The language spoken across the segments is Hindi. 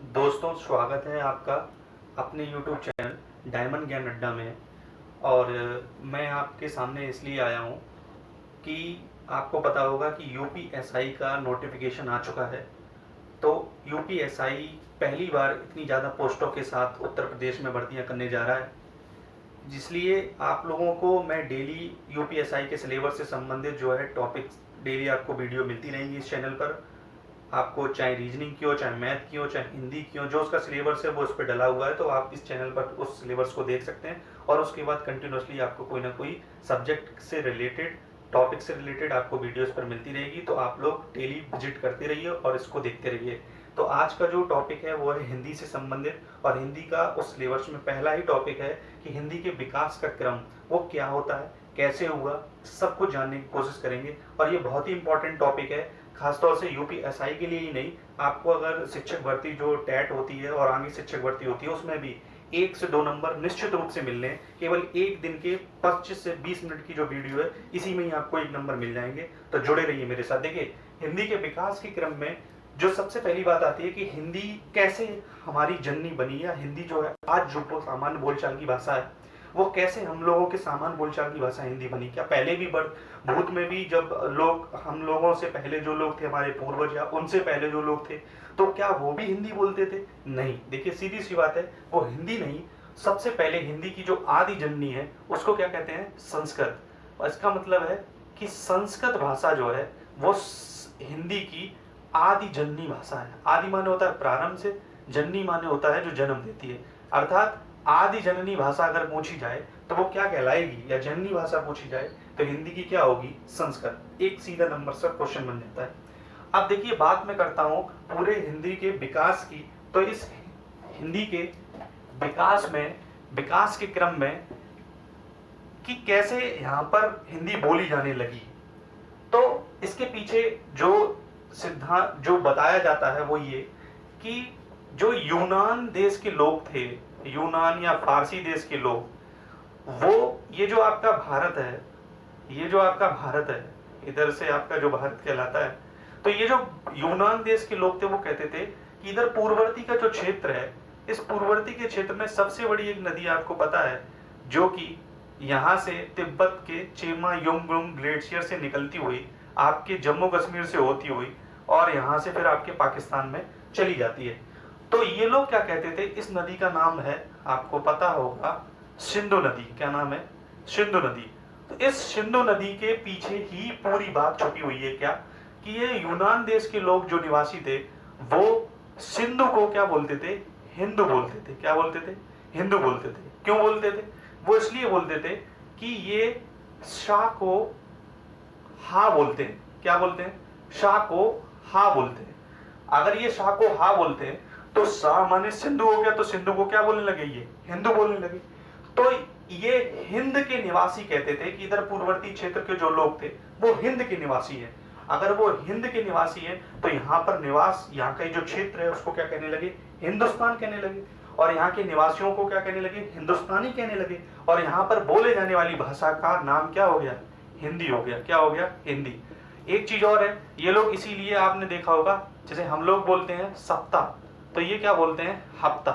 दोस्तों, स्वागत है आपका अपने YouTube चैनल डायमंड ज्ञान अड्डा में। और मैं आपके सामने इसलिए आया हूँ कि आपको पता होगा कि यूपीएसआई का नोटिफिकेशन आ चुका है। तो यूपीएसआई पहली बार इतनी ज़्यादा पोस्टों के साथ उत्तर प्रदेश में भर्तियाँ करने जा रहा है, जिसलिए आप लोगों को मैं डेली यूपीएसआई के सिलेबस से संबंधित जो है टॉपिक्स डेली आपको वीडियो मिलती रहेंगी इस चैनल पर। आपको चाहे रीजनिंग की हो, चाहे मैथ की हो, चाहे हिंदी की हो, जो उसका सिलेबस है वो उस पर डला हुआ है, तो आप इस चैनल पर उस सिलेबस को देख सकते हैं। और उसके बाद कंटिन्यूसली आपको कोई ना कोई सब्जेक्ट से रिलेटेड, टॉपिक से रिलेटेड आपको वीडियोस पर मिलती रहेगी। तो आप लोग डेली विजिट करते रहिए और इसको देखते रहिए। तो आज का जो टॉपिक है वो है हिंदी से संबंधित, और हिंदी का उस सिलेबस में पहला ही टॉपिक है कि हिंदी के विकास का क्रम वो क्या होता है, कैसे हुआ, सब कुछ जानने की कोशिश करेंगे। और ये बहुत ही इंपॉर्टेंट टॉपिक है, खासतौर से यूपीएसआई के लिए ही नहीं। आपको अगर शिक्षक भर्ती जो टेट होती है और आगे शिक्षक भर्ती होती है, उसमें भी 1 से 2 नंबर निश्चित रूप से मिलने हैं। केवल एक दिन के 25 से 20 मिनट की जो वीडियो है, इसी में ही आपको 1 नंबर मिल जाएंगे। तो जुड़े रहिए मेरे साथ। देखिए, हिंदी के विकास के क्रम में जो सबसे पहली बात आती है कि हिंदी कैसे हमारी जननी बनी, या हिंदी जो है आज जो सामान्य बोलचाल की भाषा है वो कैसे हम लोगों के सामान्य बोलचाल की भाषा हिंदी बनी। क्या पहले भी भूत में भी जब लोग, हम लोगों से पहले जो लोग थे, हमारे पूर्वज या उनसे पहले जो लोग थे, तो क्या वो भी हिंदी बोलते थे? नहीं। देखिए, सीधी सी बात है, वो हिंदी नहीं, सबसे पहले हिंदी की जो आदि जननी है उसको क्या कहते हैं? संस्कृत। इसका मतलब है कि संस्कृत भाषा जो है वो हिंदी की आदि जननी भाषा है। आदि माने होता है प्रारंभ से, जननी माने होता है जो जन्म देती है। अर्थात आदि जननी भाषा अगर पूछी जाए तो वो क्या कहलाएगी, या जननी भाषा पूछी जाए तो हिंदी की क्या होगी? संस्कृत। एक सीधा नंबर से क्वेश्चन बन जाता है। अब देखिए, बात मैं करता हूं पूरे हिंदी के विकास की। तो इस हिंदी के विकास में, विकास के क्रम में कि कैसे यहां पर हिंदी बोली जाने लगी, तो इसके पीछे जो सिद्धांत जो बताया जाता है वो ये कि जो यूनान देश के लोग थे, यूनान या फारसी देश के लोग, वो ये जो आपका भारत है, ये जो आपका भारत है, इधर से आपका जो भारत कहलाता है, तो ये जो यूनान देश के लोग थे वो कहते थे कि इधर पूर्ववर्ती का जो क्षेत्र है, इस पूर्ववर्ती के क्षेत्र में सबसे बड़ी एक नदी आपको पता है, जो कि यहाँ से तिब्बत के चेमा योंगब्रुंग ग्लेशियर से निकलती हुई आपके जम्मू कश्मीर से होती हुई और यहाँ से फिर आपके पाकिस्तान में चली जाती है। तो ये लोग क्या कहते थे, इस नदी का नाम है, आपको पता होगा, सिंधु नदी। क्या नाम है? सिंधु नदी। तो इस सिंधु नदी के पीछे ही पूरी बात छुपी हुई है। क्या कि ये यूनान देश के लोग जो निवासी थे वो सिंधु को क्या बोलते थे? हिंदू बोलते थे। क्या बोलते थे? हिंदू बोलते थे। क्यों बोलते थे? वो इसलिए बोलते थे कि ये शाह को हा बोलते हैं। क्या बोलते हैं? शाह को हा बोलते हैं। अगर ये शाह को हा बोलते हैं तो शाह माने सिंधु हो गया, तो सिंधु को क्या बोलने लगे? ये हिंदू बोलने लगे। तो ये हिंद के निवासी कहते थे कि इधर पूर्ववर्ती क्षेत्र के जो लोग थे वो हिंद के निवासी हैं। अगर वो हिंद के निवासी हैं तो यहाँ पर निवास, यहाँ का जो क्षेत्र है उसको क्या कहने लगे? हिंदुस्तान कहने लगे। और यहाँ के निवासियों को क्या कहने लगे? हिंदुस्तानी कहने लगे। और यहाँ पर बोले जाने वाली भाषा का नाम क्या हो गया? हिंदी हो गया। क्या हो गया? हिंदी। एक चीज और है, ये लोग इसीलिए आपने देखा होगा, जैसे हम लोग बोलते हैं सप्ताह, तो ये क्या बोलते हैं? हफ्ता।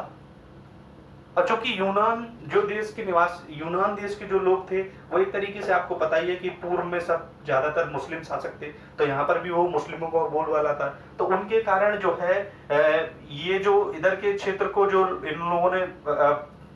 और चूंकि यूनान जो देश के निवास, यूनान देश के जो लोग थे वो एक तरीके से आपको पता ही है कि पूर्व में सब ज्यादातर मुस्लिम शासक थे, तो यहाँ पर भी वो मुस्लिमों का बोलबाला था। तो उनके कारण जो है ये जो इधर के क्षेत्र को जो इन लोगों ने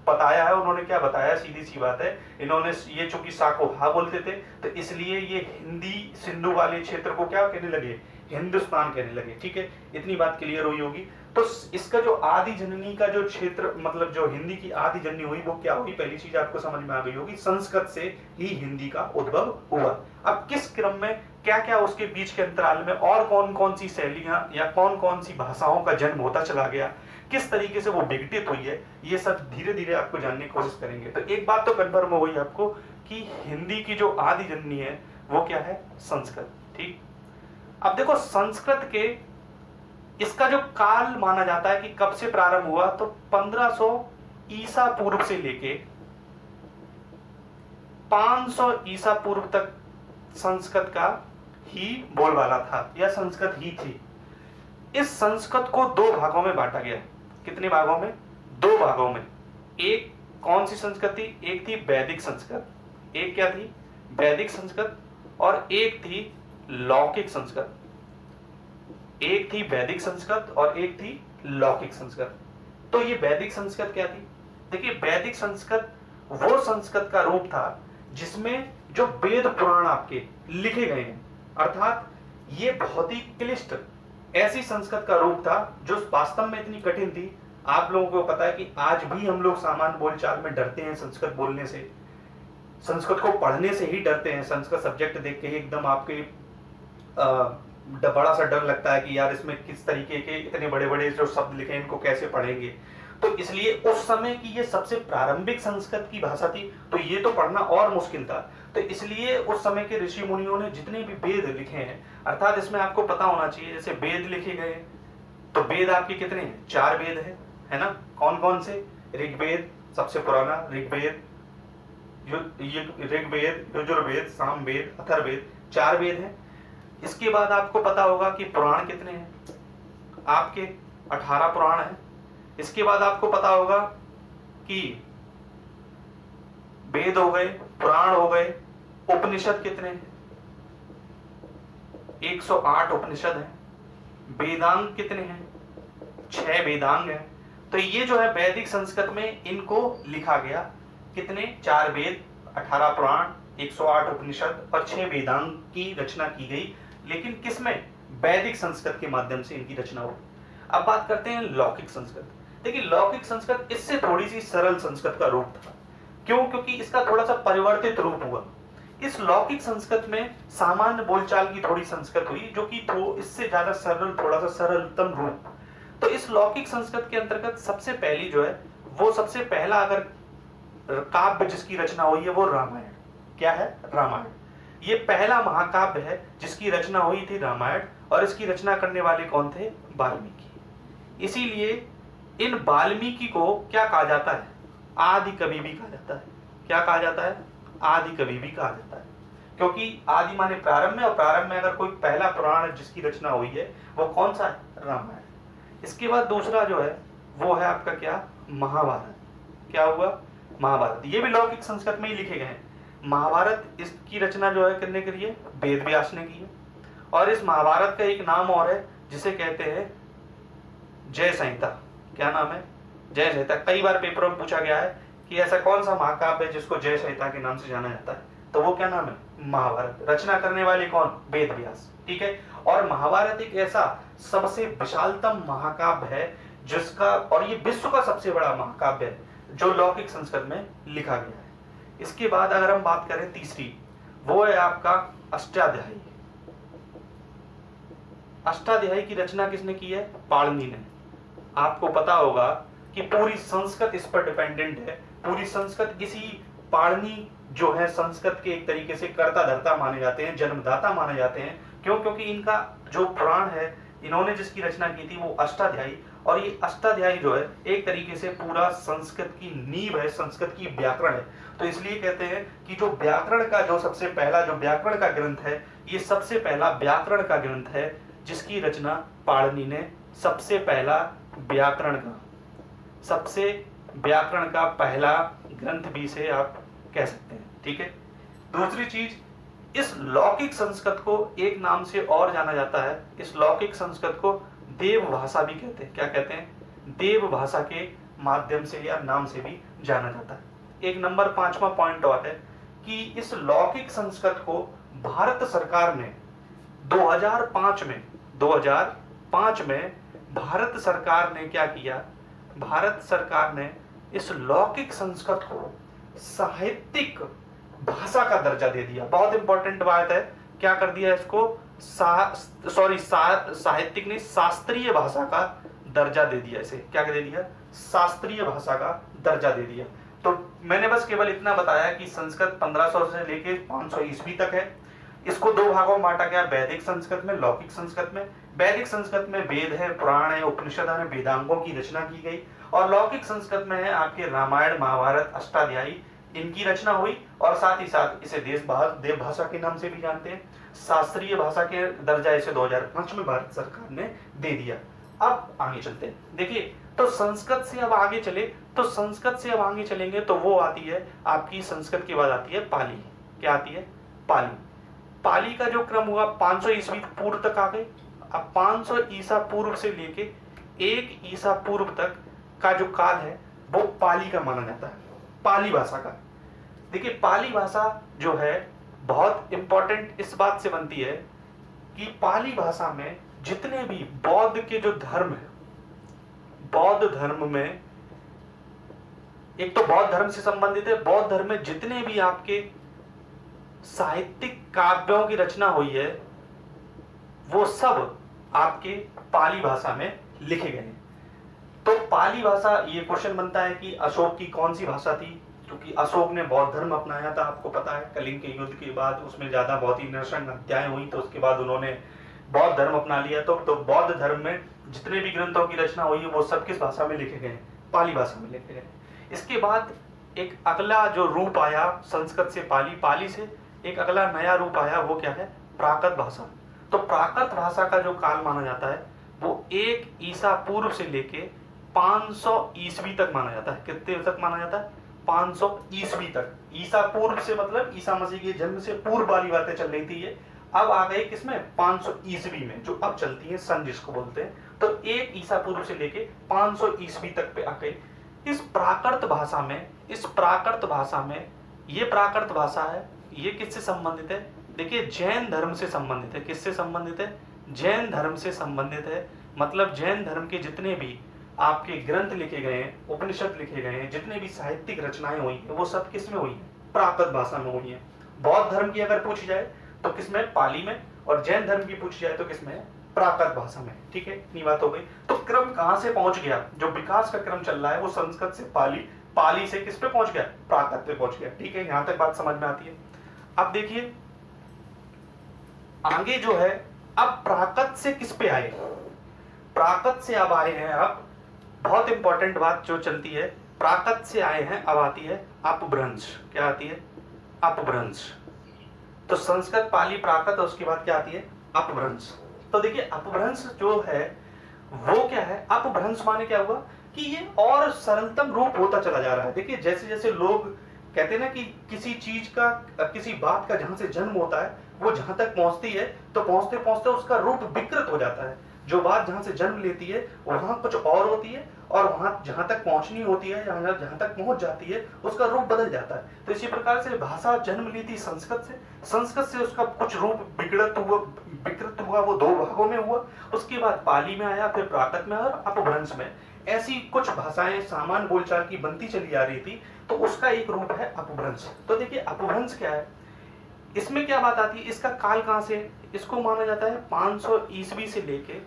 बताया है, उन्होंने क्या बताया? सीधी सी बात है, इन्होंने ये चूंकि साको हा बोलते थे तो इसलिए ये हिंदी सिंधु वाले क्षेत्र को क्या कहने लगे? हिंदुस्तान कहने लगे। ठीक है, इतनी बात क्लियर हुई होगी। तो इसका जो आदि जननी का जो क्षेत्र, मतलब जो हिंदी की आदि जननी हुई वो क्या हुई? पहली चीज आपको समझ में आ गई होगी, संस्कृत से ही हिंदी का उद्भव हुआ। अब किस क्रम में, क्या क्या उसके बीच के अंतराल में और कौन कौन सी शैलियां या कौन कौन सी भाषाओं का जन्म होता चला गया, किस तरीके से वो विघटित हुई है, ये सब धीरे धीरे आपको जानने की कोशिश करेंगे। तो एक बात तो कन्फर्म हो गई आपको कि हिंदी की जो आदि जननी है वो क्या है? संस्कृत। ठीक। अब देखो, संस्कृत के इसका जो काल माना जाता है कि कब से प्रारंभ हुआ, तो 1500 ईसा पूर्व से लेके 500 ईसा पूर्व तक संस्कृत का ही बोलबाला था, या संस्कृत ही थी। इस संस्कृत को 2 भागों में बांटा गया। कितने भागों में? 2 भागों में। एक कौन सी संस्कृत थी? एक थी वैदिक संस्कृत, एक क्या थी? वैदिक संस्कृत, और एक थी लौकिक संस्कृत। एक थी वैदिक संस्कृत और एक थी लौकिक संस्कृत। तो ये वैदिक संस्कृत क्या थी? देखिए, वैदिक संस्कृत वो संस्कृत का रूप था जिसमें जो वेद पुराण आपके लिखे गए हैं, अर्थात ये बहुत ही क्लिष्ट ऐसी संस्कृत का रूप था जो वास्तव में इतनी कठिन थी। आप लोगों को पता है कि आज भी हम लोग सामान्य बोलचाल में डरते हैं संस्कृत बोलने से, संस्कृत को पढ़ने से ही डरते हैं। संस्कृत सब्जेक्ट देख के ही एकदम आपके बड़ा सा डर लगता है कि यार इसमें किस तरीके के इतने बड़े बड़े जो शब्द लिखे हैं, इनको कैसे पढ़ेंगे। तो इसलिए उस समय की ये सबसे प्रारंभिक संस्कृत की भाषा थी, तो ये तो पढ़ना और मुश्किल था। तो इसलिए उस समय के ऋषि मुनियों ने जितने भी वेद लिखे हैं, अर्थात इसमें आपको पता होना चाहिए, जैसे वेद लिखे गए, तो वेद आपके कितने हैं? 4 वेद है ना? कौन कौन से? ऋग्वेद सबसे पुराना, ऋग्वेद, यजुर्वेद, सामवेद, अथर्ववेद, 4 वेद हैं। इसके बाद आपको पता होगा कि पुराण कितने हैं? आपके 18 पुराण हैं। इसके बाद आपको पता होगा कि वेद हो गए, पुराण हो गए, उपनिषद कितने हैं? 108 उपनिषद हैं। वेदांग कितने हैं? 6 वेदांग हैं। तो ये जो है वैदिक संस्कृत में इनको लिखा गया। कितने? 4 वेद, 18 पुराण, 108 उपनिषद और 6 वेदांग की रचना की गई। लेकिन किसमें? वैदिक संस्कृत के माध्यम से इनकी रचना हुई। अब बात करते हैं लौकिक संस्कृत। देखिए, लौकिक संस्कृत इससे थोड़ी सी सरल संस्कृत का रूप था। क्यों? क्योंकि इसका थोड़ा सा परिवर्तित रूप हुआ। इस लौकिक संस्कृत में सामान्य बोलचाल की थोड़ी संस्कृत हुई, जो कि इससे ज्यादा सरल, थोड़ा सा सरलतम रूप। तो इस लौकिक संस्कृत के अंतर्गत सबसे पहली जो है, वो सबसे पहला अगर काव्य जिसकी रचना हुई है वो रामायण। क्या है? रामायण। ये पहला महाकाव्य है जिसकी रचना हुई थी रामायण, और इसकी रचना करने वाले कौन थे? वाल्मीकि। इसीलिए इन वाल्मीकि को क्या कहा जाता है? आदि कवि भी कहा जाता है। क्या कहा जाता है? आदि कवि भी कहा जाता है, क्योंकि आदि माने प्रारंभ में, और प्रारंभ में अगर कोई पहला पुराण जिसकी रचना हुई है वो कौन सा है? रामायण। इसके बाद दूसरा जो है वो है आपका क्या? महाभारत। क्या हुआ? महाभारत। ये भी लौकिक संस्कृत में ही लिखे गए हैं। महाभारत, इसकी रचना जो है करने के लिए वेद व्यास ने की है। और इस महाभारत का एक नाम और है जिसे कहते हैं जय संहिता। क्या नाम है? जय संहिता। कई बार पेपर में पूछा गया है कि ऐसा कौन सा महाकाव्य है जिसको जय संहिता के नाम से जाना जाता है, तो वो क्या नाम है? महाभारत। रचना करने वाले कौन? वेद व्यास। ठीक है। और महाभारत एक ऐसा सबसे विशालतम महाकाव्य है जिसका, और ये विश्व का सबसे बड़ा महाकाव्य है जो लौकिक संस्कृत में लिखा गया है। इसके बाद अगर हम बात करें तीसरी, वो है आपका अष्टाध्यायी। अष्टाध्यायी की रचना किसने की है? पाणिनि ने। आपको पता होगा कि पूरी संस्कृत इस पर डिपेंडेंट है। पूरी संस्कृत इसी पाणिनि जो है संस्कृत के एक तरीके से कर्ता धर्ता माने जाते हैं, जन्मदाता माने जाते हैं। क्यों? क्योंकि इनका जो पुराण है, इन्होंने जिसकी रचना की थी वो अष्टाध्यायी, और ये अष्टाध्यायी जो है एक तरीके से पूरा संस्कृत की नींव है, संस्कृत की व्याकरण है। तो इसलिए कहते हैं कि जो व्याकरण का जो सबसे पहला जो व्याकरण का ग्रंथ है, ये सबसे पहला व्याकरण का ग्रंथ है जिसकी रचना पाणिनि ने, सबसे पहला व्याकरण का पहला ग्रंथ भी से आप कह सकते हैं। ठीक है। दूसरी चीज, इस लौकिक संस्कृत को एक नाम से और जाना जाता है। इस लौकिक संस्कृत को देव भाषा भी कहते हैं। क्या कहते हैं? देव भाषा के माध्यम से या नाम से भी जाना जाता है। एक नंबर 5वां पॉइंट और है कि इस लौकिक संस्कृत को भारत सरकार ने 2005 में भारत सरकार ने क्या किया? भारत सरकार ने इस लौकिक संस्कृत को साहित्यिक भाषा का दर्जा दे दिया। बहुत इंपॉर्टेंट बात है। क्या कर दिया इसको? साहित्यिक नहीं, शास्त्रीय भाषा का दर्जा दे दिया। इसे क्या दे दिया? शास्त्रीय भाषा का दर्जा दे दिया। तो मैंने बस केवल इतना बताया कि संस्कृत 1500 से लेके 500 ईस्वी तक है। इसको 2 भागों में बांटा गया, वैदिक संस्कृत में, लौकिक संस्कृत में। वैदिक संस्कृत में वेद है, पुराण है, उपनिषद है, वेदांगों की रचना की गई। और लौकिक संस्कृत में है आपके रामायण, महाभारत, अष्टाध्यायी, इनकी रचना हुई। और साथ ही साथ इसे देव भाषा के नाम से भी जानते हैं। शास्त्रीय भाषा के दर्जा इसे 2005 में भारत सरकार ने दे दिया। अब आगे चलते हैं। देखिए, तो संस्कृत से अब आगे चले, तो संस्कृत से अब आगे चलेंगे तो वो आती है आपकी, संस्कृत के बाद आती है पाली। क्या आती है? पाली। पाली का जो क्रम हुआ 500 ईस्वी पूर्व तक आ गए। अब 500 ईसा पूर्व से लेके 1 ईसा पूर्व तक का जो काल है वो पाली का माना जाता है, पाली भाषा का। देखिए, पाली भाषा जो है बहुत इंपॉर्टेंट इस बात से बनती है कि पाली भाषा में जितने भी बौद्ध के जो धर्म है, बौद्ध धर्म में, एक तो बौद्ध धर्म से संबंधित है, बौद्ध धर्म में जितने भी आपके साहित्यिक काव्यों की रचना हुई है वो सब आपके पाली भाषा में लिखे गए हैं। तो पाली भाषा, ये क्वेश्चन बनता है कि अशोक की कौन सी भाषा थी, क्योंकि अशोक ने बौद्ध धर्म अपनाया था, आपको पता है कलिंग के युद्ध के बाद उसमें ज्यादा बहुत ही नृशंस हत्याएं हुई, तो उसके बाद उन्होंने बौद्ध धर्म अपना लिया। तो बौद्ध धर्म में जितने भी ग्रंथों की रचना हुई है वो सब किस भाषा में लिखे गए? पाली भाषा में लिखे गए। इसके बाद एक अगला जो रूप आया संस्कृत से पाली, पाली से एक अगला नया रूप आया, वो क्या है? प्राकृत भाषा। तो प्राकृत भाषा का जो काल माना जाता है वो 1 ईसा पूर्व से लेके 500 ईस्वी तक माना जाता है। कितने तक माना जाता है? 500 ईस्वी तक। ईसा पूर्व से मतलब ईसा मसीह के जन्म से पूर्व वाली बातें चल रही थी, ये अब आ गई किसमें? 500 ईस्वी में, जो अब चलती है सन जिसको बोलते हैं। तो 1 ईसा पूर्व से लेके 500 ईस्वी तक पे आ गई। इस प्राकृत भाषा में, इस प्राकृत भाषा में, ये प्राकृत भाषा है, ये किससे संबंधित है? देखिए, जैन धर्म से संबंधित है। किससे संबंधित है? जैन धर्म से संबंधित है। मतलब जैन धर्म के जितने भी आपके ग्रंथ लिखे गए हैं, उपनिषद लिखे गए हैं, जितने भी साहित्यिक रचनाएं हुई हैं वो सब किस में हुई हैं? प्राकृत भाषा में हुई हैं। बौद्ध धर्म की अगर पूछी जाए तो किसमें? पाली में। और जैन धर्म की पूछी जाए तो किसमें? प्राकृत भाषा में। ठीक है, इतनी बात हो गई। तो क्रम कहां से पहुंच गया? जो विकास का क्रम चल रहा है वो संस्कृत से पाली, पाली से किस पे पहुंच गया? प्राकृत पे पहुंच गया। ठीक है, यहां तक बात समझ में आती है। अब देखिए आगे जो है, अब प्राकृत से किस पे आए? प्राकृत से अब आए हैं, अब बहुत इंपॉर्टेंट बात जो चलती है, प्राकृत से आए हैं, अब आती है अपभ्रंश। क्या आती है? अपभ्रंश। तो संस्कृत, पाली, प्राकृत, उसके बाद क्या आती है? अपभ्रंश। तो देखिए, अपभ्रंश जो है वो क्या है? अपभ्रंश माने क्या हुआ कि ये और सरलतम रूप होता चला जा रहा है। देखिए, जैसे जैसे लोग कहते हैं ना कि किसी चीज का, किसी बात का जहां से जन्म होता है वो जहां तक पहुंचती है तो पहुंचते पहुंचते उसका रूप विकृत हो जाता है। जो बात जहां से जन्म लेती है वहां कुछ और होती है, और वहां जहां तक पहुंचनी होती है, जहां तक पहुंच जाती है उसका रूप बदल जाता है। तो इसी प्रकार से भाषा जन्म ली थी संस्कृत से, संस्कृत से उसका कुछ रूप विकृत हुआ, वो 2 भागों में हुआ। उसके बाद पाली में आया, फिर प्राकृत में और अपभ्रंश में। ऐसी कुछ भाषाएं सामान्य बोलचाल की बनती चली आ रही थी, तो उसका एक रूप है अपभ्रंश। तो देखिए, अपभ्रंश क्या है, इसमें क्या बात आती है? इसका काल कहां से? इसको माना जाता है 500 ईस्वी से लेके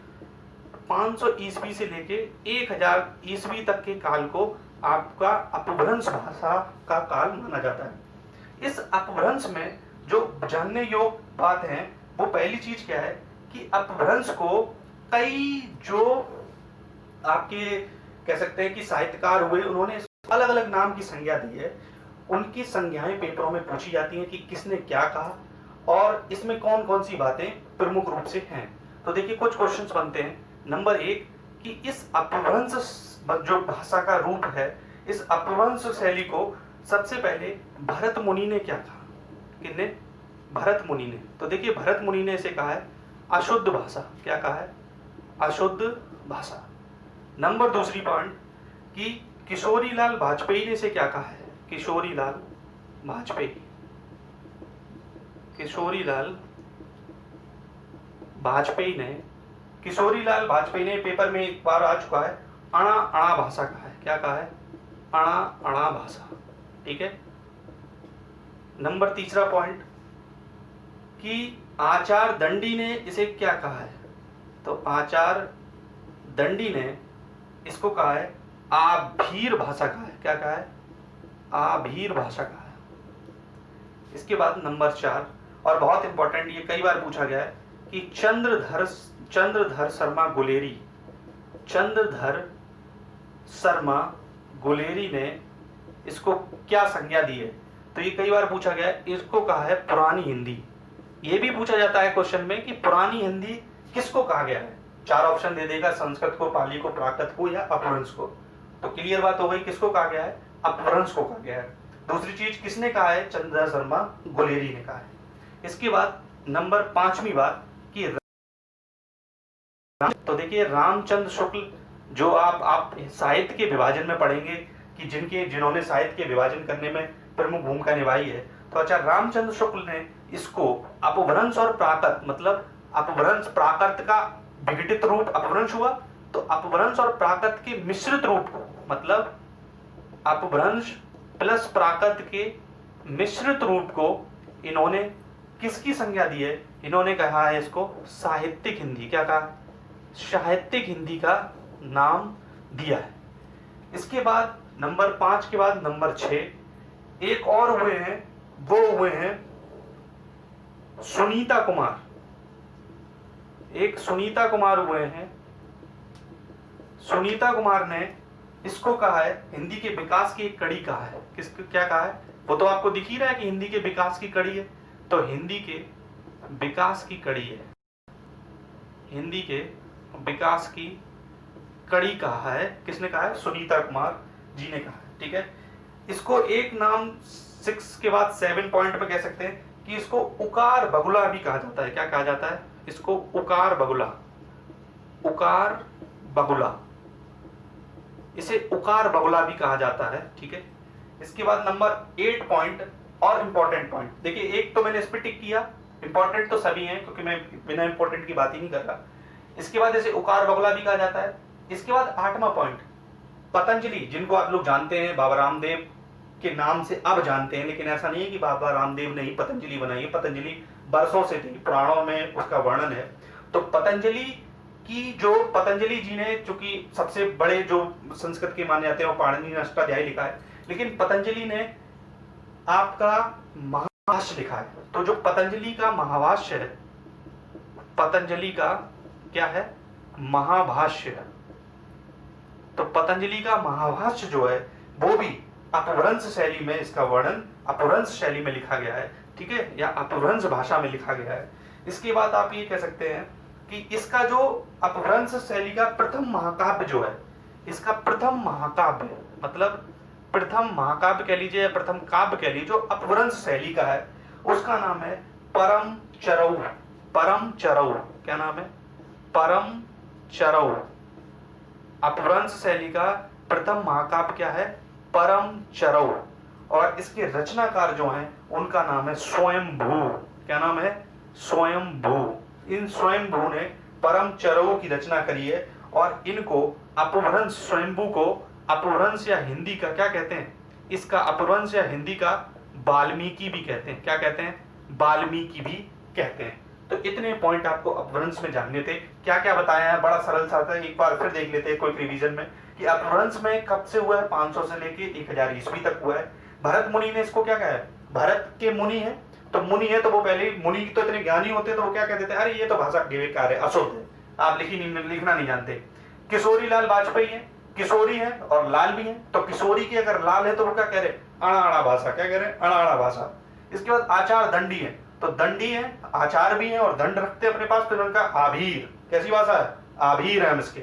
1000 ईस्वी तक के काल को आपका अपभ्रंश भाषा का काल माना जाता है। इस अपभ्रंश में जो जानने योग्य बात है वो पहली चीज क्या है कि अपभ्रंश को कई जो आपके कह सकते हैं कि साहित्यकार हुए, उन्होंने अलग अलग नाम की संज्ञा दी है। उनकी संज्ञाएं पेपरों में पूछी जाती हैं कि किसने क्या कहा और इसमें कौन कौन सी बातें प्रमुख रूप से हैं। तो देखिए, कुछ क्वेश्चंस बनते हैं। नंबर 1 कि इस अपभ्रंश जो भाषा का रूप है, इस अपभ्रंश शैली को सबसे पहले भरत मुनि ने क्या कहा? किसने? भरत मुनि ने। तो देखिए, भरत मुनि ने इसे कहा है अशुद्ध भाषा। क्या कहा है? अशुद्ध भाषा। नंबर दूसरी पॉइंट कि किशोरीलाल वाजपेयी ने इसे क्या कहा है? किशोरीलाल वाजपेयी, किशोरीलाल वाजपेयी ने, किशोरीलाल वाजपेयी ने पेपर में एक बार आ चुका है, अणा अणा भाषा कहा है। क्या कहा है? अणा अणा भाषा। ठीक है। नंबर तीसरा पॉइंट कि आचार दंडी ने इसे क्या कहा है? तो आचार दंडी ने इसको कहा है आभीर भाषा कहा है। क्या कहा है? आभीर भाषा कहा है। इसके बाद नंबर 4 और बहुत इंपॉर्टेंट, ये कई बार पूछा गया है कि चंद्रधर शर्मा गुलेरी, चंद्रधर शर्मा गुलेरी ने इसको क्या संज्ञा दी है? तो ये कई बार पूछा गया है। इसको कहा है पुरानी हिंदी। ये भी पूछा जाता है क्वेश्चन में कि पुरानी हिंदी किसको कहा गया है? 4 ऑप्शन दे देगा, संस्कृत को, पाली को, प्राकृत को या अपभ्रंश को। तो क्लियर बात हो गई, किसको कहा गया है? अपभ्रंश को कहा गया है। दूसरी चीज किसने कहा है? चंद्र शर्मा गुलेरी ने कहा है। इसके बाद नंबर 5वीं बात कि तो देखिए रामचंद्र शुक्ल, जो आप साहित्य के विभाजन में पढ़ेंगे कि जिन्होंने साहित्य के विभाजन करने में प्रमुख भूमिका निभाई है, तो अच्छा रामचंद्र शुक्ल ने इसको अपभ्रंश और प्राकृत, मतलब अपभ्रंश प्राकृत का विघटित रूप अपभ्रंश हुआ, तो अपभ्रंश और प्राकृत के मिश्रित रूप को, मतलब अपभ्रंश प्लस प्राकृत के मिश्रित रूप को इन्होंने किसकी संज्ञा दी है? इन्होंने कहा है इसको साहित्यिक हिंदी। क्या कहा? साहित्यिक हिंदी का नाम दिया है। इसके बाद नंबर 5 के बाद नंबर 6 एक और हुए हैं, वो हुए हैं सुनीता कुमार। एक सुनीता कुमार हुए हैं। सुनीता कुमार ने इसको कहा है हिंदी के विकास की एक कड़ी कहा है। किसको क्या कहा है? वो तो आपको दिख ही रहा है कि हिंदी के विकास की कड़ी है, तो हिंदी के विकास की कड़ी है, हिंदी के विकास की कड़ी कहा है। किसने कहा है? सुनीता कुमार जी ने कहा है। ठीक है, इसको एक नाम 6 के बाद 7 पॉइंट में कह सकते हैं कि इसको उकार बगुला भी कहा जाता है। क्या कहा जाता है? इसको उकार बगुला, उकार बगुला, इसे उकार बगुला भी कहा जाता है। ठीक है, इसके बाद नंबर 8 पॉइंट और इंपॉर्टेंट पॉइंट। देखिए एक तो मैंने इस पे टिक किया, इंपॉर्टेंट तो सभी हैं क्योंकि मैं बिना इंपॉर्टेंट की बात ही नहीं कर रहा। इसके बाद इसे उकार बगुला भी कहा जाता है। इसके बाद 8वां पॉइंट, पतंजलि, जिनको आप लोग जानते हैं बाबा रामदेव के नाम से अब जानते हैं, लेकिन ऐसा नहीं है कि बाबा रामदेव ने ही पतंजलि बनाई है। पतंजलि वर्षों से थी, पुराणों में उसका वर्णन है। तो पतंजलि की जो पतंजलि जी ने, चूंकि सबसे बड़े जो संस्कृत के माने जाते हैं वो पाणिनि ने अष्टाध्यायी लिखा है, लेकिन पतंजलि ने आपका महाभाष्य लिखा है। तो जो पतंजलि का महाभाष्य है, पतंजलि का क्या है? महाभाष्य है। तो पतंजलि का महाभाष्य जो है वो भी अपभ्रंश शैली में, इसका वर्णन अपभ्रंश शैली में लिखा गया है। ठीक है, या अपभ्रंश भाषा में लिखा गया है। इसके बाद आप ये कह सकते हैं कि इसका जो अपभ्रंश शैली का प्रथम महाकाव्य जो है, इसका प्रथम महाकाव्य, मतलब प्रथम महाकाव्य कह लीजिए या प्रथम काव्य कह लीजिए, जो अपभ्रंश शैली का है, उसका नाम है परम चरऊ। परम चरऊ, क्या नाम है? परम चरऊ। अपभ्रंश शैली का प्रथम महाकाव्य क्या है? परम चरऊ। और इसके रचनाकार जो हैं उनका नाम है स्वयंभू। क्या नाम है? स्वयंभू। इन स्वयंभू ने परम चरऊ की रचना करी है और इनको अपभ्रंश, स्वयंभू को अपभ्रंश या हिंदी का क्या कहते हैं? इसका अपभ्रंश या हिंदी का वाल्मीकि भी कहते हैं। क्या कहते हैं? वाल्मीकि भी कहते हैं। तो इतने पॉइंट आपको अपभ्रंश में जानने थे। क्या क्या बताया है, बड़ा सरल सा था, एक बार फिर देख लेते हैं कोई रिवीजन में कि अपभ्रंश में कब से हुआ है? 500 से लेके 1000 ईस्वी तक हुआ है। भरत मुनि ने इसको क्या कहा है? भरत के मुनि है, तो मुनि है तो वो पहले मुनि तो इतने ज्ञानी होते तो वो क्या कहते थे? अरे ये तो भाषा बेकार है, अशुद्ध है, आप लिखना नहीं जानते। किशोरी लाल वाजपेयी है, किशोरी है और लाल भी है, तो किशोरी की अगर लाल है तो वो क्या कह रहे? अड़ा अड़ा भाषा। क्या कह रहे? अड़ा अड़ा भाषा। इसके बाद आचार दंडी है, तो दंडी है, आचार भी है और दंड रखते अपने पास, फिर उनका आभीर। कैसी भाषा है? आभीर है इसके।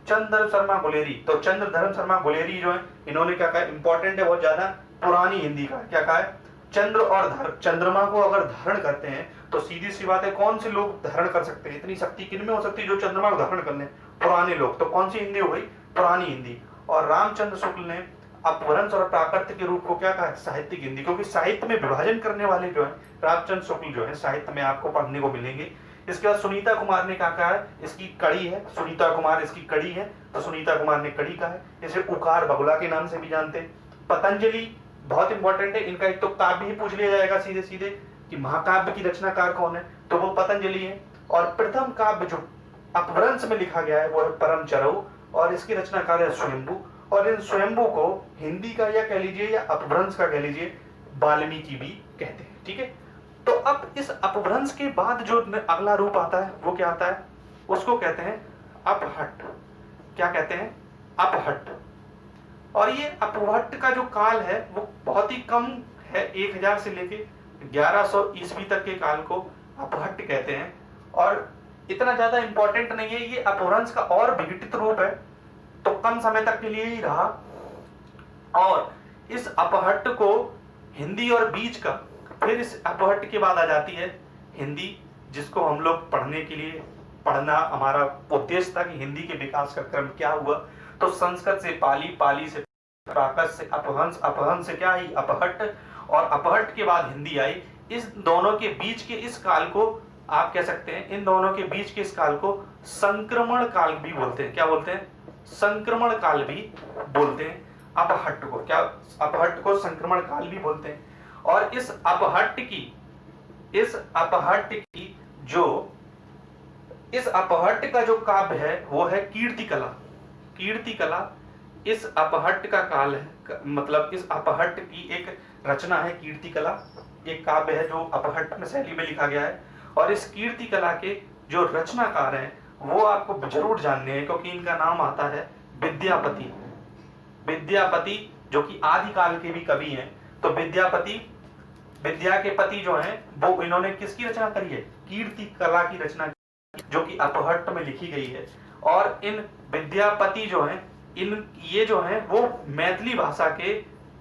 चंद्र शर्मा गुलेरी, तो चंद्रधर्म शर्मा गुलेरी जो है, इन्होंने क्या कहा? इंपॉर्टेंट है बहुत ज्यादा, पुरानी हिंदी का। क्या कहा है? चंद्र और चंद्रमा को अगर धारण करते हैं तो सीधी सी बात है, कौन से लोग धारण कर सकते हैं? इतनी शक्ति किन में हो सकती है जो चंद्रमा को धारण कर ले? पुराने लोग। तो कौन सी हिंदी हो गई? पुरानी हिंदी। और रामचंद्र शुक्ल ने अपभ्रंश और प्राकृत के रूप को क्या कहा? साहित्यिक हिंदी। क्योंकि साहित्य में विभाजन करने वाले जो है रामचंद्र शुक्ल जो है साहित्य में आपको पढ़ने को मिलेंगे। इसके बाद सुनीता कुमार ने क्या कहा है? इसकी कड़ी है, सुनीता कुमार इसकी कड़ी है, तो सुनीता कुमार ने कड़ी कहा है। इसे उकार बगुला के नाम से भी जानते हैं। पतंजलि बहुत इंपॉर्टेंट है, इनका एक तो काव्य ही पूछ लिया जाएगा सीधे सीधे कि महाकाव्य की रचनाकार कौन है, तो वो पतंजलि है। और प्रथम काव्य जो अपभ्रंश में लिखा गया है वो है परम चरऊ और इसकी रचनाकार है स्वयंभू। और इन स्वयंभू को हिंदी का या कह लीजिए या अपभ्रंश का कह लीजिए वाल्मीकि भी कहते हैं। ठीक है, तो अब इस अपभ्रंश के बाद जो अगला रूप आता है वो क्या आता है? उसको कहते हैं अपहट्ट। क्या कहते हैं? अपहट्ट। और ये अपहट्ट का जो काल है वो बहुत ही कम है, 1000 से लेके 1100 ईस्वी तक के काल को अपहट्ट कहते हैं। और इतना ज्यादा इंपॉर्टेंट नहीं है, ये अपभ्रंश का और विघटित रूप है, तो कम समय तक के लिए ही रहा। और इस अपहट्ट को हिंदी और बीज का, फिर इस अपहट्ट के बाद आ जाती है हिंदी, जिसको हम लोग पढ़ने के लिए, पढ़ना हमारा उद्देश्य था कि हिंदी के विकास का क्रम क्या हुआ। तो संस्कृत से पाली, पाली से प्राकृत से अपभ्रंश, अपभ्रंश से क्या आई, अपहट्ट, और अपहट्ट के बाद हिंदी आई। इस दोनों के बीच के इस काल को आप कह सकते हैं, इन दोनों के बीच के इस काल को संक्रमण काल भी बोलते हैं। क्या बोलते हैं, संक्रमण काल भी बोलते हैं अपहट्ट को। क्या, अपहट्ट को संक्रमण काल भी बोलते हैं। और इस अपहट्ट की इस अपहट्ट का जो काव्य है वो है कीर्ति कला। कीर्ति कला इस अपहट्ट का काल है, मतलब इस अपहट्ट की एक रचना है कीर्ति कला, एक काव्य है जो अपहट्ट में शैली में लिखा गया है। और इस कीर्ति कला के जो रचनाकार हैं वो आपको जरूर जानने हैं, क्योंकि इनका नाम आता है विद्यापति। विद्यापति जो कि आदिकाल के भी कवि हैं। तो विद्यापति, विद्या के पति जो हैं, वो इन्होंने किसकी रचना करी है, कीर्ति कला की रचना, जो कि अपहट्ट में लिखी गई है। और इन विद्यापति जो हैं, ये जो हैं वो मैथिली भाषा के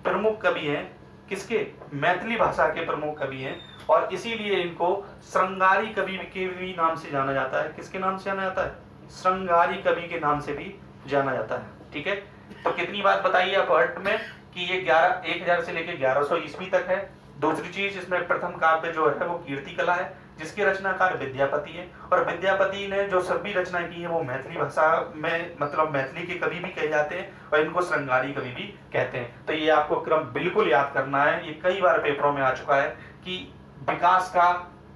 प्रमुख कवि हैं। किसके, मैथिली भाषा के प्रमुख कवि हैं। और इसीलिए इनको श्रृंगारी कवि के भी नाम से जाना जाता है। किसके नाम से जाना जाता है, श्रृंगारी कवि के नाम से भी जाना जाता है। ठीक है, तो कितनी बात बताइए अपहट्ट में कि ये 1000 से लेकर 1100 ईस्वी तक है। दूसरी चीज, इसमें प्रथम काव्य जो है वो कीर्ति कला है, जिसके रचनाकार विद्यापति है। और विद्यापति ने जो सभी रचनाएं की है वो मैथिली भाषा में, मतलब मैथिली के कवि भी कहे जाते हैं, और इनको श्रृंगारी कवि भी कहते हैं। तो ये आपको क्रम बिल्कुल याद करना है, ये कई बार पेपरों में आ चुका है कि विकास का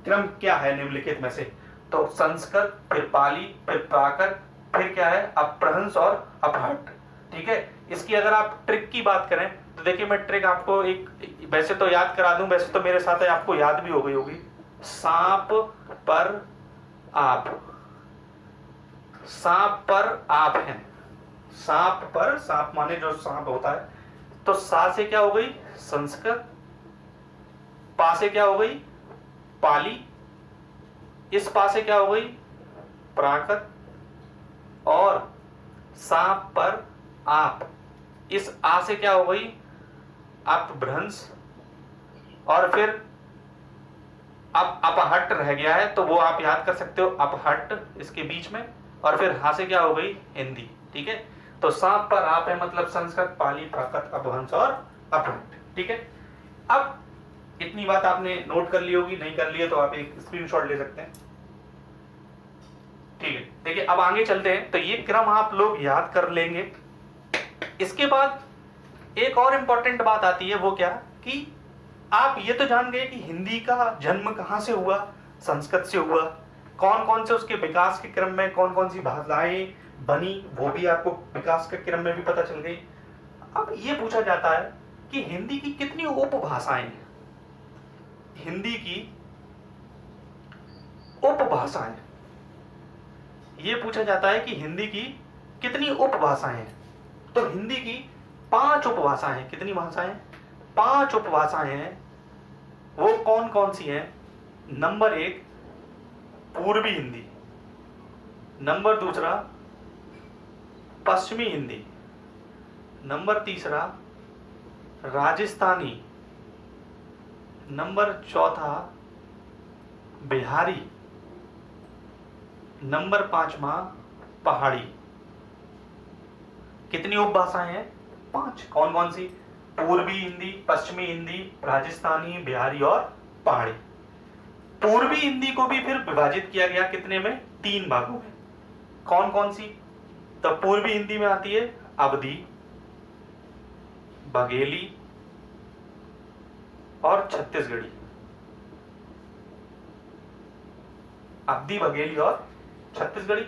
क्रम क्या है निम्नलिखित में से। तो संस्कृत, फिर पाली, फिर प्राकृत, फिर क्या है, अपभ्रंश और अपहट्ट। ठीक है, इसकी अगर आप ट्रिक की बात करें तो देखिए, मैं ट्रिक आपको एक वैसे तो याद करा दूं, वैसे तो मेरे साथ है, आपको याद भी हो गई होगी। सांप पर आप, सांप पर आप है। सांप पर, सांप माने जो सांप होता है, तो सा से क्या हो गई, संस्कृत, पा से क्या हो गई, पाली, इस पा से क्या हो गई, प्राकृत, और सांप पर आप, इस आ से क्या हो गई, अपभ्रंश, और फिर अब अपहट्ट रह गया है, तो वो आप याद कर सकते हो, अपहट्ट इसके बीच में, और फिर हा से क्या हो गई, हिंदी। ठीक है, तो सांप पर आप है मतलब संस्कृत, पाली, प्राकृत, अपभ्रंश और अपहट्ट। ठीक है, अब इतनी बात आपने नोट कर ली होगी, नहीं कर ली है तो आप एक स्क्रीनशॉट ले सकते हैं। ठीक है, देखिए अब आगे चलते हैं। तो ये क्रम आप लोग याद कर लेंगे। इसके बाद एक और इंपॉर्टेंट बात आती है, वो क्या कि आप ये तो जान गए कि हिंदी का जन्म कहाँ से हुआ, संस्कृत से हुआ। कौन कौन से उसके विकास के क्रम में कौन कौन सी भाषाएं बनी, वो भी आपको विकास के क्रम में भी पता चल गई। अब ये पूछा जाता है कि हिंदी की कितनी उपभाषाएं हैं, हिंदी की उपभाषाएं, ये पूछा जाता है कि हिंदी की कितनी उपभाषाएं हैं। तो हिंदी की 5 उपभाषाएं हैं। कितनी भाषाएं, 5 उपभाषाएं हैं। वो कौन कौन सी हैं? नंबर 1 पूर्वी हिंदी, नंबर 2 पश्चिमी Hindi, number 3 Rajasthani, number 4 Bihari, number 5 पहाड़ी। कितनी उपभाषाएं हैं? 5। कौन कौन सी? पूर्वी हिंदी, पश्चिमी हिंदी, राजस्थानी, बिहारी और पहाड़ी। पूर्वी हिंदी को भी फिर विभाजित किया गया कितने में? 3 भागों में। कौन कौन सी? तो पूर्वी हिंदी में आती है अवधी, बघेली और छत्तीसगढ़ी। अवधी, बघेली और छत्तीसगढ़ी।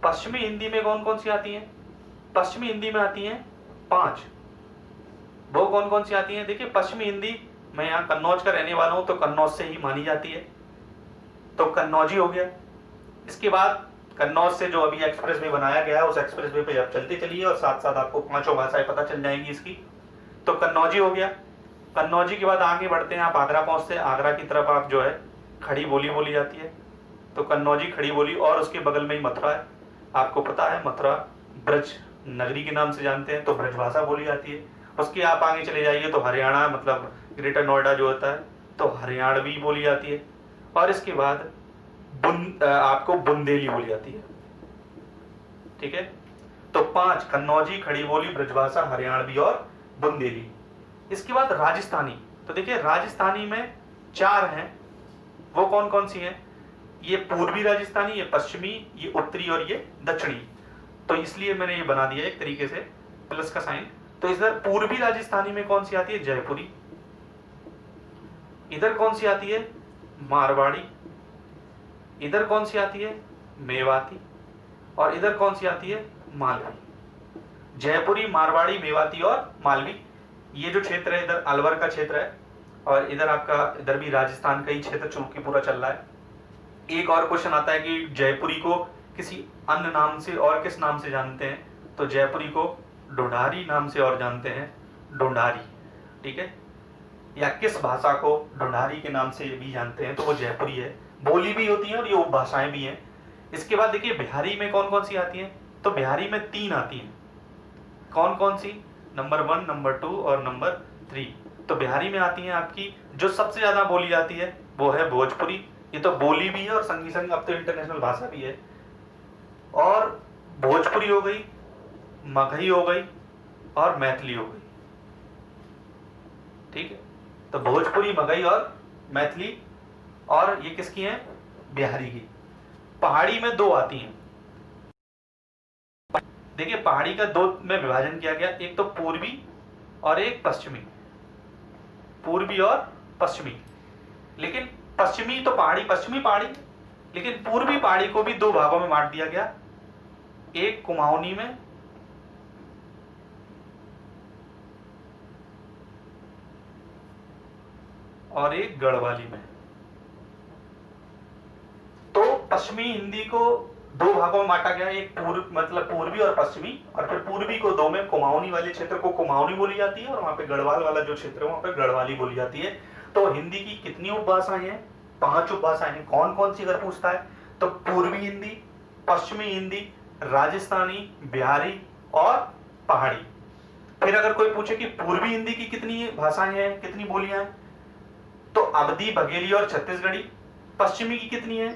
पश्चिमी हिंदी में कौन कौन सी आती हैं? पश्चिमी हिंदी में आती हैं 5। वो कौन कौन सी आती हैं? देखिए, पश्चिमी हिंदी, मैं यहाँ कन्नौज का रहने वाला हूं तो कन्नौज से ही मानी जाती है, तो कन्नौजी हो गया। इसके बाद कन्नौज से जो अभी एक्सप्रेस वे बनाया गया है, उस एक्सप्रेस वे पे आप चलते चलिए और साथ साथ आपको 5 भाषाएं पता चल जाएंगी इसकी। तो कन्नौजी हो गया। कन्नौजी के बाद आगे बढ़ते हैं, आप आगरा पहुंचते हैं। आगरा की तरफ आप जो है खड़ी बोली बोली जाती है। तो कन्नौजी खड़ी बोली, और उसके बगल में ही मथुरा है। आपको पता है मथुरा ब्रज नगरी के नाम से जानते हैं, तो ब्रजभाषा बोली जाती है। उसके आप आगे चले जाइए तो हरियाणा मतलब ग्रेटर नोएडा जो होता है तो हरियाणवी बोली जाती है। और इसके बाद आपको बुंदेली बोली जाती है। ठीक है, तो 5 कन्नौजी, खड़ी बोली, ब्रजभाषा, हरियाणवी और बुंदेली। इसके बाद राजस्थानी, तो देखिए राजस्थानी में 4 हैं। वो कौन कौन सी हैं? ये पूर्वी राजस्थानी, ये पश्चिमी, ये उत्तरी और ये दक्षिणी। तो इसलिए मैंने ये बना दिया एक तरीके से प्लस का साइन। तो इधर पूर्वी राजस्थानी में कौन सी आती है? जयपुरी। इधर कौन सी आती है? मारवाड़ी। इधर कौन सी आती है? मेवाती। और इधर कौन सी आती है? मालवी। जयपुरी, मारवाड़ी, मेवाती और मालवी। ये जो क्षेत्र है इधर अलवर का क्षेत्र है, और इधर आपका इधर भी राजस्थान का ही क्षेत्र चूंकि पूरा चल रहा है। एक और क्वेश्चन आता है कि जयपुरी को किसी अन्य नाम से और किस नाम से जानते हैं? तो जयपुरी को ढूंढारी नाम से और जानते हैं, ढूंढारी। ठीक है, या किस भाषा को ढूंढारी के नाम से भी जानते हैं तो वो जयपुरी है। बोली भी होती है और ये उपभाषाएं भी हैं। इसके बाद देखिए बिहारी में कौन कौन सी आती हैं? तो बिहारी में 3 आती हैं। कौन कौन सी? नंबर 1, नंबर 2 और नंबर 3। तो बिहारी में आती हैं आपकी, जो सबसे ज्यादा बोली जाती है वो है भोजपुरी। ये तो बोली भी है और संगी संग अब तो इंटरनेशनल भाषा भी है। और भोजपुरी हो गई, मगही हो गई और मैथिली हो गई। ठीक है, तो भोजपुरी, मगही और मैथिली, और ये किसकी हैं? बिहारी की। पहाड़ी में 2 आती हैं। देखिए पहाड़ी का 2 में विभाजन किया गया, एक तो पूर्वी और एक पश्चिमी। पूर्वी और पश्चिमी, लेकिन पश्चिमी तो पहाड़ी, पश्चिमी पहाड़ी, लेकिन पूर्वी पहाड़ी को भी 2 भागों में बांट दिया गया, एक कुमाऊनी में और एक गढ़वाली में। तो पश्चिमी हिंदी को 2 भागों में बांटा गया, एक मतलब पूर्वी और पश्चिमी, और फिर पूर्वी को 2 में, कुमाऊनी वाले क्षेत्र को कुमाऊनी बोली जाती है और वहां पे गढ़वाल वाला जो क्षेत्र है वहां पे गढ़वाली बोली जाती है। तो हिंदी की कितनी उपभाषाएं हैं? 5 उपभाषाएं हैं। कौन कौन सी अगर पूछता है तो पूर्वी हिंदी, पश्चिमी हिंदी, राजस्थानी, बिहारी और पहाड़ी। फिर अगर कोई पूछे कि पूर्वी हिंदी की कितनी भाषाएं हैं, कितनी बोलियां हैं, तो अवधी, बघेली और छत्तीसगढ़ी। पश्चिमी की कितनी है?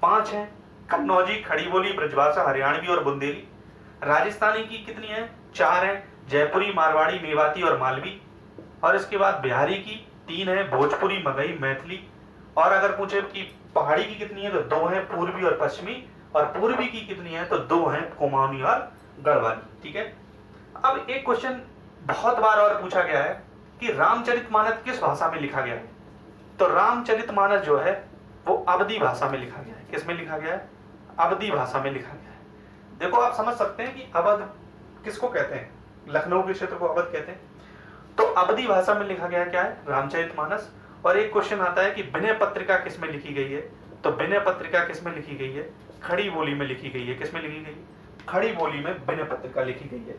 5 है, कन्नौजी, खड़ी बोली, ब्रजभाषा, हरियाणवी और बुंदेली। राजस्थानी की कितनी है? 4 है, जयपुरी, मारवाड़ी, मेवाती और मालवी। और इसके बाद बिहारी की 3 है, भोजपुरी, मगही, मैथिली। और अगर पूछे कि पहाड़ी की कितनी है तो 2 है, पूर्वी और पश्चिमी। और पूर्वी की कितनी है तो 2 है, कुमाऊनी और गढ़वाली। ठीक है, अब एक क्वेश्चन बहुत बार और पूछा गया है कि रामचरितमानस किस भाषा में लिखा गया है? तो रामचरितमानस जो है वो अवधी भाषा में लिखा गया है। किस में लिखा गया है? अवधी भाषा में लिखा गया है। देखो आप समझ सकते हैं कि अवध किसको कहते हैं? लखनऊ के क्षेत्र को अवध कहते हैं। तो अवधी भाषा में लिखा गया क्या है? रामचरितमानस। और एक क्वेश्चन आता है कि विनय पत्रिका किस में लिखी गई है? तो विनय पत्रिका किस में लिखी गई है? खड़ी बोली में लिखी गई है। किस में लिखी गई? खड़ी बोली में विनय पत्रिका लिखी गई है।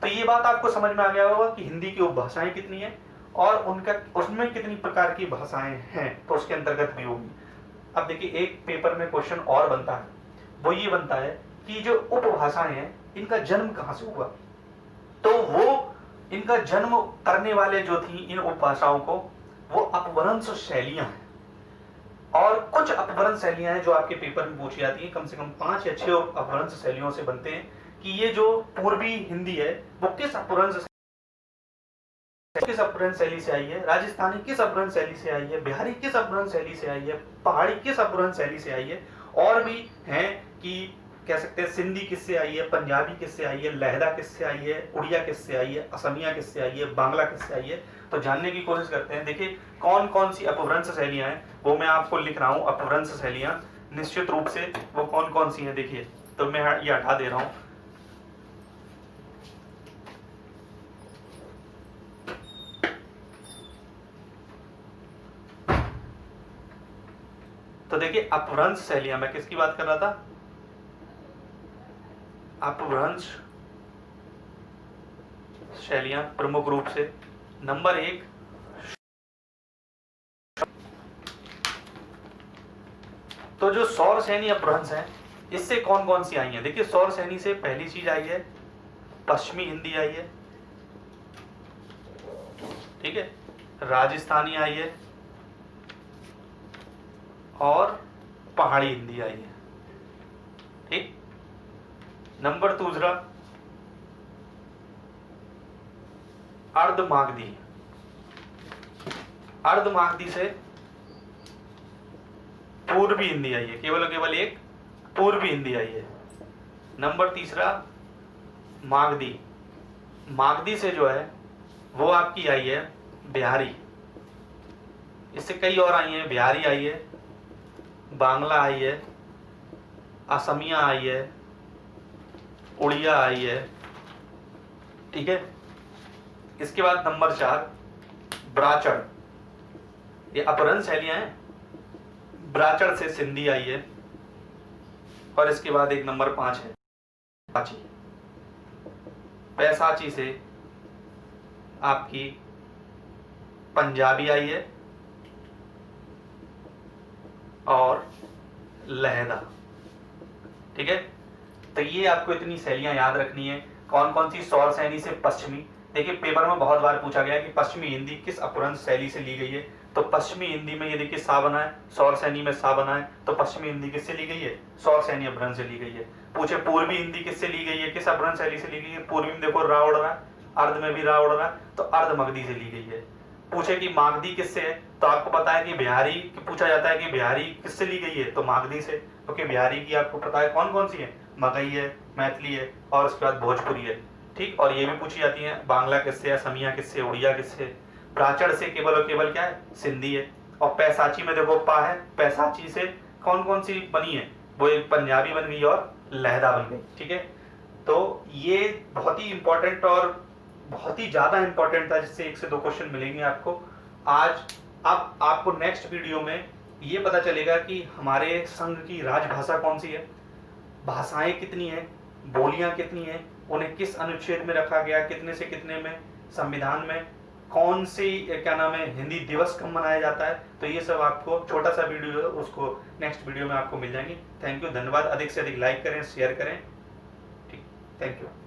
तो ये बात आपको समझ में आ गया होगा कि हिंदी की उपभाषाएं कितनी है और उनका उसमें कितनी प्रकार की भाषाएं हैं, तो उसके अंतर्गत भी होगी। अब देखिए एक पेपर में क्वेश्चन और बनता है, वो ये बनता है कि जो उपभाषाएं हैं इनका जन्म कहाँ से हुआ? तो वो इनका जन्म करने वाले जो थी इन उपभाषाओं को, वो अपभ्रंश शैलियां हैं। और कुछ अपभ्रंश शैलियां हैं जो आपके पेपर में पूछी जाती हैं, कम से कम 5 या 6 अपभ्रंश शैलियों से बनते हैं कि ये जो पूर्वी हिंदी है वो किस अपभ्रंश शैली से आई है, राजस्थानी किस अपभ्रंश शैली से आई है, बिहारी किस अपभ्रंश शैली से आई है, पहाड़ी किस अपभ्रंश शैली से आई है। और भी हैं कि कह सकते हैं सिंधी किससे आई है, पंजाबी किससे आई है, लहदा किससे आई है, उड़िया किससे आई है, असमिया किससे आई है, बांग्ला किससे आई है। तो जानने की कोशिश करते हैं। देखिए कौन कौन सी अपभ्रंश शैलियां हैं वो मैं आपको लिख रहा हूं। अपभ्रंश शैलियां निश्चित रूप से वो कौन कौन सी हैं देखिए, तो मैं ये हटा दे रहा हूं। तो देखिए अपभ्रंश शैलियां, मैं किसकी बात कर रहा था? अपभ्रंश शैलियां प्रमुख रूप से नंबर 1 तो जो सौर सैनी अपभ्रंश है, इससे कौन कौन सी आई है? देखिए, सौर सैनी से पहली चीज आई है पश्चिमी हिंदी आई है, ठीक है, राजस्थानी आई है और पहाड़ी हिंदी आई है, ठीक। नंबर दूसरा अर्धमागधी, अर्धमागधी से पूर्वी हिंदी आई है, केवल केवल एक पूर्वी हिंदी आई है। नंबर तीसरा मागधी, मागधी से जो है वो आपकी आई है बिहारी, इससे कई और आई है, बिहारी आई है, बांग्ला आई है, असमिया आई है, उड़िया आई है, ठीक है। इसके बाद नंबर 4 ब्राचड़, ये अपभ्रंश शैलियां हैं, ब्राचड़ से सिंधी आई है। और इसके बाद एक नंबर 5 है पैसाची, पैसाची से आपकी पंजाबी आई है और लहदा, ठीक है। तो ये आपको इतनी शैलियां याद रखनी है। कौन कौन सी? सौर सैनी से पश्चिमी। देखिए, पेपर में बहुत बार पूछा गया कि पश्चिमी हिंदी किस अपभ्रंश शैली से ली गई है, तो पश्चिमी हिंदी में ये देखिए सा बना है, सौर सैनी में सा बना है, तो पश्चिमी हिंदी किससे ली गई है? सौर सैनी अपभ्रंश से ली गई है। पूछे पूर्वी हिंदी किससे ली गई है, किस अपभ्रंश शैली से ली गई है? पूर्वी में देखो रा उड़ रहा है, अर्ध में भी रा उड़ रहा है, तो अर्धमगधी से ली गई है। पूछे कि मागधी किससे है, तो आपको पता है कि बिहारी, पूछा जाता है कि बिहारी किससे ली गई है, तो मागधी से, क्योंकि बिहारी की आपको पता है कौन कौन सी है, मगही है, मैथिली है और उसके बाद भोजपुरी है, ठीक। और ये भी पूछी जाती है बांग्ला किससे, असमिया किससे, उड़िया किससे। प्राचड़ से केवल और केवल क्या है? सिंधी है। और पैसाची में देखो पा है, पैसाची से कौन कौन सी बनी है? वो एक पंजाबी बन गई और लहदा बन गई, ठीक है। तो ये बहुत ही इंपॉर्टेंट और बहुत ही ज्यादा इंपॉर्टेंट था, जिससे 1 से 2 क्वेश्चन मिलेंगे आपको आज। अब आपको नेक्स्ट वीडियो में ये पता चलेगा कि हमारे संघ की राजभाषा कौन सी है, भाषाएं कितनी हैं, बोलियां कितनी हैं, उन्हें किस अनुच्छेद में रखा गया, कितने से कितने में, संविधान में कौन सी क्या नाम है, हिंदी दिवस कब मनाया जाता है। तो ये सब आपको छोटा सा वीडियो है, उसको नेक्स्ट वीडियो में आपको मिल जाएंगी। थैंक यू, धन्यवाद। अधिक से अधिक लाइक करें, शेयर करें, ठीक, थैंक यू।